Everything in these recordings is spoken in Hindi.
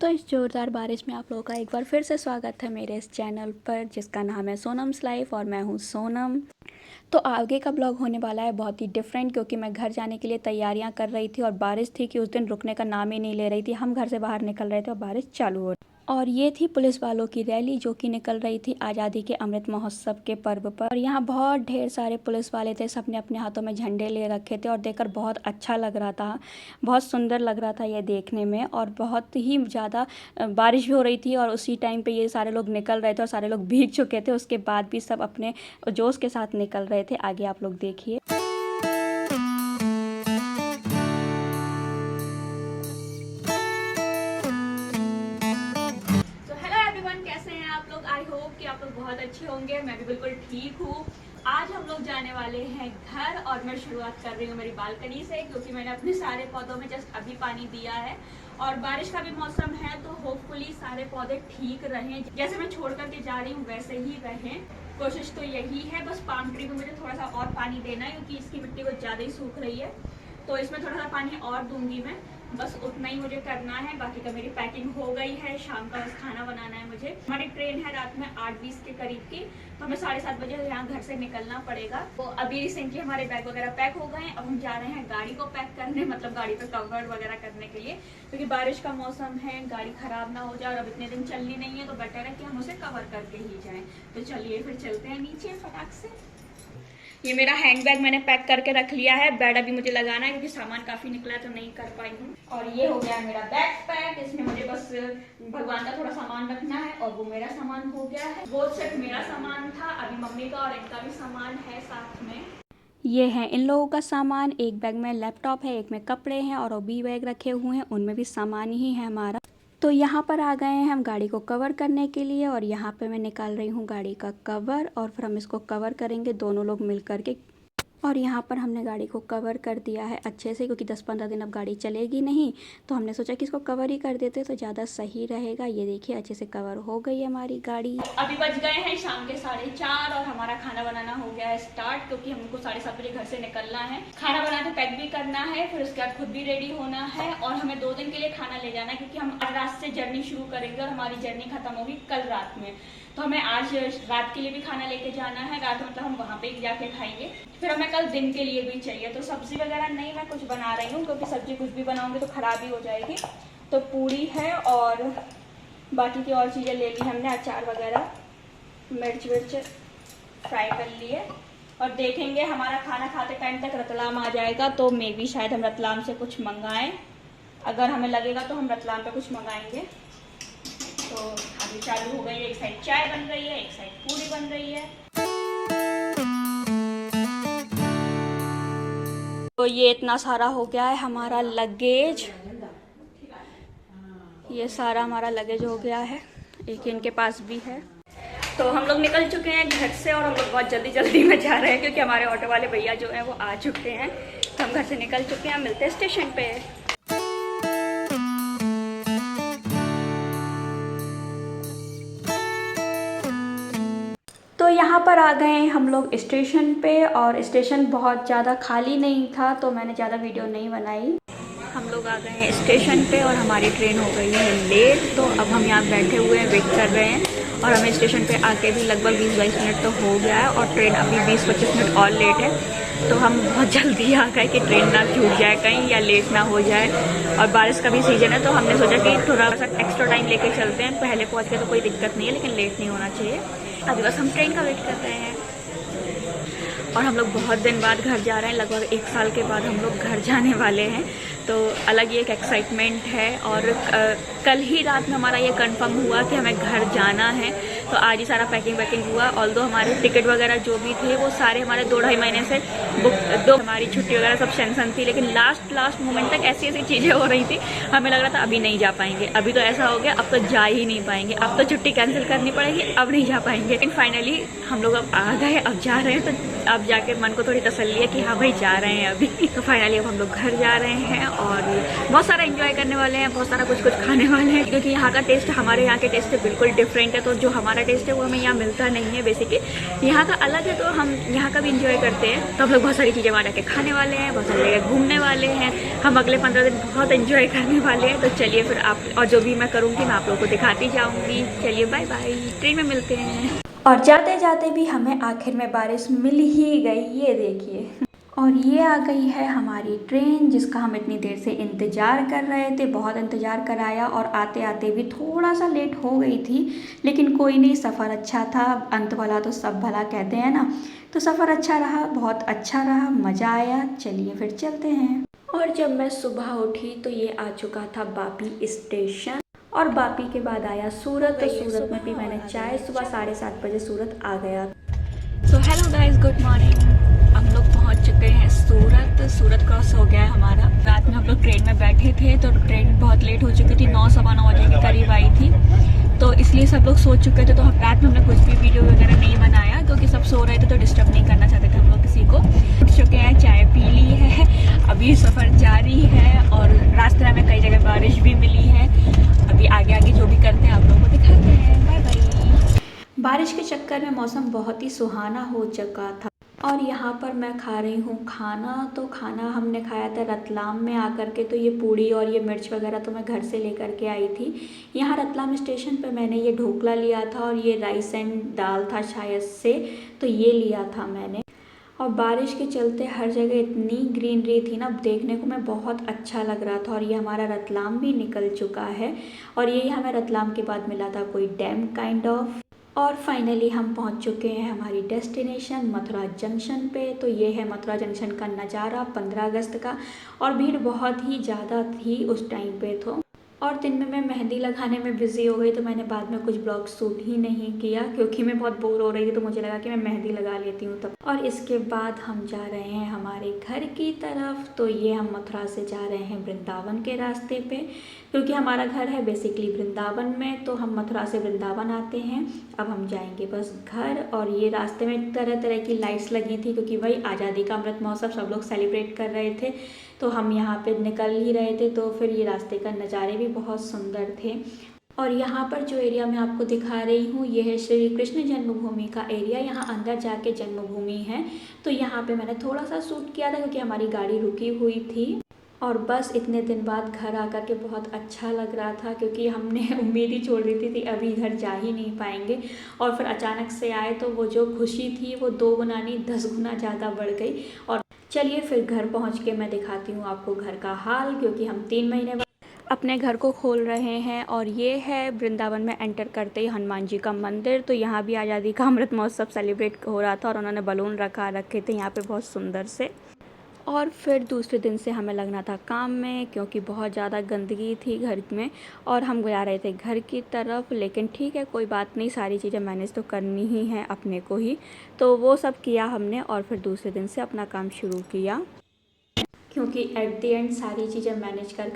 तो इस ज़ोरदार बारिश में आप लोगों का एक बार फिर से स्वागत है मेरे इस चैनल पर, जिसका नाम है सोनम्स लाइफ और मैं हूँ सोनम। तो आगे का ब्लॉग होने वाला है बहुत ही डिफरेंट, क्योंकि मैं घर जाने के लिए तैयारियां कर रही थी और बारिश थी कि उस दिन रुकने का नाम ही नहीं ले रही थी। हम घर से बाहर निकल रहे थे और बारिश चालू हो रही। और ये थी पुलिस वालों की रैली जो कि निकल रही थी आज़ादी के अमृत महोत्सव के पर्व पर। और यहाँ बहुत ढेर सारे पुलिस वाले थे, सबने अपने हाथों में झंडे ले रखे थे और देखकर बहुत अच्छा लग रहा था, बहुत सुंदर लग रहा था ये देखने में। और बहुत ही ज़्यादा बारिश भी हो रही थी और उसी टाइम पे ये सारे लोग निकल रहे थे और सारे लोग भीग चुके थे। उसके बाद भी सब अपने जोश के साथ निकल रहे थे। आगे आप लोग देखिए। कैसे हैं आप लोग? आई होप कि आप लोग बहुत अच्छे होंगे। मैं भी बिल्कुल ठीक हूँ। आज हम लोग जाने वाले हैं घर और मैं शुरुआत कर रही हूँ मेरी बालकनी से, क्योंकि मैंने अपने सारे पौधों में जस्ट अभी पानी दिया है और बारिश का भी मौसम है, तो होपफुली सारे पौधे ठीक रहें, जैसे मैं छोड़ करके जा रही हूँ वैसे ही रहें। कोशिश तो यही है। बस पाम ट्री में मुझे थोड़ा सा और पानी देना है, क्योंकि इसकी मिट्टी कुछ ज़्यादा ही सूख रही है, तो इसमें थोड़ा सा पानी और दूंगी मैं। बस उतना ही मुझे करना है। बाकी का मेरी पैकिंग हो गई है। शाम का बस खाना बनाना है मुझे। हमारी ट्रेन है रात में 8:20 के करीब की, तो हमें 7:30 बजे यहाँ घर से निकलना पड़ेगा। तो अभी रिसेंटली हमारे बैग वगैरह पैक हो गए हैं। अब हम जा रहे हैं गाड़ी को पैक करने, मतलब गाड़ी पे कवर वगैरह करने के लिए, क्योंकि बारिश का मौसम है, गाड़ी खराब ना हो जाए। और अब इतने दिन चलनी नहीं है, तो बेटर है कि हम उसे कवर करके ही जाएं। तो चलिए फिर चलते हैं नीचे फटाक से। ये मेरा हैंड बैग मैंने पैक करके रख लिया है। बेड अभी मुझे लगाना है, क्योंकि सामान काफी निकला है तो नहीं कर पाई हूँ। और ये हो गया मेरा बैग पैक। इसमें मुझे बस भगवान का थोड़ा सामान रखना है और वो मेरा सामान हो गया है। वो सिर्फ मेरा सामान था, अभी मम्मी का और इनका भी सामान है साथ में। ये है इन लोगों का सामान। एक बैग में लैपटॉप है, एक में कपड़े हैं और भी बैग रखे हुए हैं, उनमें भी सामान ही है हमारा। तो यहाँ पर आ गए हैं हम गाड़ी को कवर करने के लिए, और यहाँ पे मैं निकाल रही हूँ गाड़ी का कवर और फिर हम इसको कवर करेंगे दोनों लोग मिल करके। और यहाँ पर हमने गाड़ी को कवर कर दिया है अच्छे से, क्योंकि 10-15 दिन अब गाड़ी चलेगी नहीं, तो हमने सोचा कि इसको कवर ही कर देते तो ज़्यादा सही रहेगा। ये देखिए अच्छे से कवर हो गई है हमारी गाड़ी। अभी बज गए हैं शाम के 4:30 और हमारा खाना बनाना हो गया है स्टार्ट, क्योंकि हमको 7:30 बजे घर से निकलना है। खाना बनाते पैक भी करना है, फिर उसके बाद खुद भी रेडी होना है और हमें 2 दिन के लिए खाना ले जाना है, क्योंकि हम आज रात से जर्नी शुरू करेंगे और हमारी जर्नी खत्म होगी कल रात में। तो हमें आज रात के लिए भी खाना लेके जाना है। रात मतलब हम वहाँ पे जाके खाएंगे, फिर हमें कल दिन के लिए भी चाहिए। तो सब्जी वगैरह नहीं मैं कुछ बना रही हूँ, क्योंकि सब्जी कुछ भी बनाऊंगी तो खराब ही हो जाएगी। तो पूरी है और बाकी की और चीज़ें ले ली हमने, अचार वगैरह, मिर्च विर्च फ्राई कर लिए। और देखेंगे हमारा खाना खाते टाइम तक रतलाम आ जाएगा, तो मे बी शायद हम रतलाम से कुछ मंगाएं। अगर हमें लगेगा तो हम रतलाम पे कुछ मंगाएंगे। तो अभी चालू हो गई है, एक साइड चाय बन रही है, एक साइड पूरी बन रही है। तो ये इतना सारा हो गया है हमारा लगेज, ये सारा हमारा लगेज हो गया है, एक इनके पास भी है। तो हम लोग निकल चुके हैं घर से और हम लोग बहुत जल्दी जल्दी में जा रहे हैं, क्योंकि हमारे ऑटो वाले भैया जो हैं वो आ चुके हैं। तो हम घर से निकल चुके हैं, मिलते हैं स्टेशन पे। तो यहाँ पर आ गए हम लोग स्टेशन पे, और स्टेशन बहुत ज़्यादा खाली नहीं था, तो मैंने ज़्यादा वीडियो नहीं बनाई। हम लोग आ गए हैं स्टेशन पे और हमारी ट्रेन हो गई है लेट। तो अब हम यहाँ बैठे हुए हैं, वेट कर रहे हैं, और हमें स्टेशन पे आके भी लगभग 20-22 मिनट तो हो गया है और ट्रेन अभी 20-25 मिनट और लेट है। तो हम बहुत जल्दी आ गए कि ट्रेन ना छूट जाए कहीं या लेट ना हो जाए। और बारिश का भी सीज़न है, तो हमने सोचा कि थोड़ा सा एक्स्ट्रा टाइम लेके चलते हैं। पहले पहुँच के तो कोई दिक्कत नहीं है, लेकिन लेट नहीं होना चाहिए। अभी बस हम ट्रेन का वेट कर रहे हैं। और हम लोग बहुत दिन बाद घर जा रहे हैं, लगभग 1 साल के बाद हम लोग घर जाने वाले हैं। तो अलग ही एक एक्साइटमेंट है। और कल ही रात में हमारा ये कंफर्म हुआ कि हमें घर जाना है, तो आज ही सारा पैकिंग वैकिंग हुआ। ऑल्दो हमारे टिकट वगैरह जो भी थे वो सारे हमारे 2-2.5 महीने से बुक, हमारी छुट्टी वगैरह सब टेंशन थी, लेकिन लास्ट मोमेंट तक ऐसी ऐसी चीज़ें हो रही थी, हमें लग रहा था अभी नहीं जा पाएंगे। अभी तो ऐसा हो गया अब तो जा ही नहीं पाएंगे, अब तो छुट्टी कैंसिल करनी पड़ेगी, अब नहीं जा पाएंगे। लेकिन फाइनली हम लोग अब आ गए, अब जा रहे हैं। तो अब जाके मन को थोड़ी तसल्ली है कि हाँ भाई जा रहे हैं अभी। तो फाइनली अब हम लोग घर जा रहे हैं और बहुत सारा एंजॉय करने वाले हैं, बहुत सारा कुछ खाने वाले हैं, क्योंकि यहाँ का टेस्ट हमारे यहाँ के टेस्ट से बिल्कुल डिफरेंट है। तो जो हमारा टेस्ट है वो हमें यहाँ मिलता नहीं है, बेसिकली यहाँ का अलग है, तो हम यहाँ का भी इंजॉय करते हैं। तो हम लोग बहुत सारी चीज़ें वहाँ जाके खाने वाले हैं, बहुत सारी जगह घूमने वाले हैं। हम अगले 15 दिन बहुत एंजॉय करने वाले हैं। तो चलिए फिर आप, और जो भी मैं करूँगी मैं आप लोगों को दिखाती जाऊँगी। चलिए बाय बाय, ट्रेन में मिलते हैं। और जाते जाते भी हमें आखिर में बारिश मिल ही गई, ये देखिए। और ये आ गई है हमारी ट्रेन, जिसका हम इतनी देर से इंतज़ार कर रहे थे, बहुत इंतज़ार कराया और आते आते भी थोड़ा सा लेट हो गई थी, लेकिन कोई नहीं, सफ़र अच्छा था। अंत वाला तो सब भला कहते हैं ना। तो सफ़र अच्छा रहा, बहुत अच्छा रहा, मज़ा आया। चलिए फिर चलते हैं। और जब मैं सुबह उठी तो ये आ चुका था बापी स्टेशन, और बापी के बाद आया सूरत। तो सूरत में भी मैंने चाय, सुबह 7:30 बजे सूरत आ गया। So hello guys, good morning. हम लोग पहुंच चुके हैं सूरत। सूरत क्रॉस हो गया है हमारा। रात में हम लोग ट्रेन में बैठे थे तो ट्रेन बहुत लेट हो चुकी थी, 9 सवा 9 बजे के करीब आई थी, तो इसलिए सब लोग सो चुके थे। तो हम रात में हमने कुछ भी वीडियो वगैरह नहीं बनाया, क्योंकि सब सो रहे थे तो डिस्टर्ब नहीं करना चाहते थे हम लोग किसी को। उठ चुके हैं, चाय पी ली है, अभी सफ़र जारी है और रास्ते में कई जगह बारिश भी मिली है। अभी आगे आगे जो भी करते हैं आप लोगों को दिखाते हैं। Bye bye. बारिश के चक्कर में मौसम बहुत ही सुहाना हो चुका था और यहाँ पर मैं खा रही हूँ खाना। तो खाना हमने खाया था रतलाम में आकर के। तो ये पूड़ी और ये मिर्च वगैरह तो मैं घर से लेकर के आई थी। यहाँ रतलाम स्टेशन पे मैंने ये ढोकला लिया था और ये राइस एंड दाल था शायद से, तो ये लिया था मैंने। और बारिश के चलते हर जगह इतनी ग्रीनरी थी ना, देखने को मैं बहुत अच्छा लग रहा था। और ये हमारा रतलाम भी निकल चुका है और ये हमें रतलाम के बाद मिला था कोई डैम काइंड ऑफ। और फाइनली हम पहुंच चुके हैं हमारी डेस्टिनेशन मथुरा जंक्शन पे। तो ये है मथुरा जंक्शन का नज़ारा 15 अगस्त का, और भीड़ बहुत ही ज़्यादा थी उस टाइम पे। तो और दिन में मैं मेहंदी लगाने में बिज़ी हो गई, तो मैंने बाद में कुछ ब्लॉग शूट ही नहीं किया, क्योंकि मैं बहुत बोर हो रही थी। तो मुझे लगा कि मैं मेहंदी लगा लेती हूँ तब। और इसके बाद हम जा रहे हैं हमारे घर की तरफ। तो ये हम मथुरा से जा रहे हैं वृंदावन के रास्ते पे, क्योंकि हमारा घर है बेसिकली वृंदावन में। तो हम मथुरा से वृंदावन आते हैं। अब हम जाएंगे बस घर। और ये रास्ते में तरह तरह की लाइट्स लगी थी, क्योंकि वही आज़ादी का अमृत महोत्सव सब लोग सेलिब्रेट कर रहे थे। तो हम यहाँ पे निकल ही रहे थे, तो फिर ये रास्ते का नज़ारे भी बहुत सुंदर थे। और यहाँ पर जो एरिया मैं आपको दिखा रही हूँ, ये है श्री कृष्ण जन्मभूमि का एरिया। यहाँ अंदर जाके जन्मभूमि है। तो यहाँ पे मैंने थोड़ा सा शूट किया था, क्योंकि हमारी गाड़ी रुकी हुई थी। और बस इतने दिन बाद घर आकर के बहुत अच्छा लग रहा था, क्योंकि हमने उम्मीद ही छोड़ दी थी अभी घर जा ही नहीं पाएंगे। और फिर अचानक से आए तो वो जो खुशी थी वो 2 गुना नहीं 10 गुना ज़्यादा बढ़ गई। और चलिए फिर घर पहुंच के मैं दिखाती हूँ आपको घर का हाल, क्योंकि हम 3 महीने बाद अपने घर को खोल रहे हैं। और ये है वृंदावन में एंटर करते ही हनुमान जी का मंदिर। तो यहाँ भी आज़ादी का अमृत महोत्सव सेलिब्रेट हो रहा था और उन्होंने बलून रखे थे यहाँ पे बहुत सुंदर से। और फिर दूसरे दिन से हमें लगना था काम में, क्योंकि बहुत ज़्यादा गंदगी थी घर में और हम जा रहे थे घर की तरफ। लेकिन ठीक है, कोई बात नहीं, सारी चीज़ें मैनेज तो करनी ही है अपने को ही। तो वो सब किया हमने और फिर दूसरे दिन से अपना काम शुरू किया, क्योंकि एट द एंड सारी चीज़ें मैनेज कर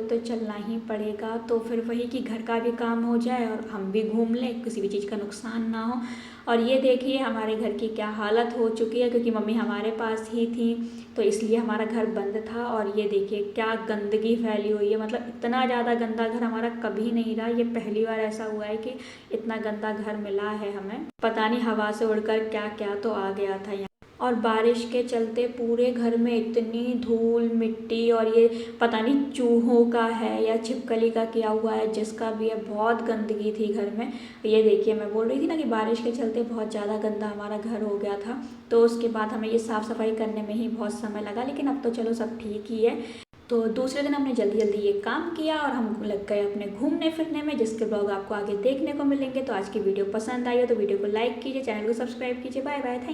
तो चलना ही पड़ेगा। तो फिर वही कि घर का भी काम हो जाए और हम भी घूम लें, किसी भी चीज़ का नुकसान ना हो। और ये देखिए हमारे घर की क्या हालत हो चुकी है, क्योंकि मम्मी हमारे पास ही थी तो इसलिए हमारा घर बंद था। और ये देखिए क्या गंदगी फैली हुई है, मतलब इतना ज़्यादा गंदा घर हमारा कभी नहीं रहा। ये पहली बार ऐसा हुआ है कि इतना गंदा घर मिला है हमें। पता नहीं हवा से उड़कर क्या क्या तो आ गया था यहाँ। और बारिश के चलते पूरे घर में इतनी धूल मिट्टी, और ये पता नहीं चूहों का है या छिपकली का किया हुआ है, जिसका भी है, बहुत गंदगी थी घर में। ये देखिए मैं बोल रही थी ना कि बारिश के चलते बहुत ज़्यादा गंदा हमारा घर हो गया था। तो उसके बाद हमें ये साफ़ सफाई करने में ही बहुत समय लगा, लेकिन अब तो चलो सब ठीक ही है। तो दूसरे दिन हमने जल्दी जल्दी ये काम किया और हम लग गए अपने घूमने फिरने में, जिसके ब्लॉग आपको आगे देखने को मिलेंगे। तो आज की वीडियो पसंद आई हो तो वीडियो को लाइक कीजिए, चैनल को सब्सक्राइब कीजिए। Bye bye, thank you.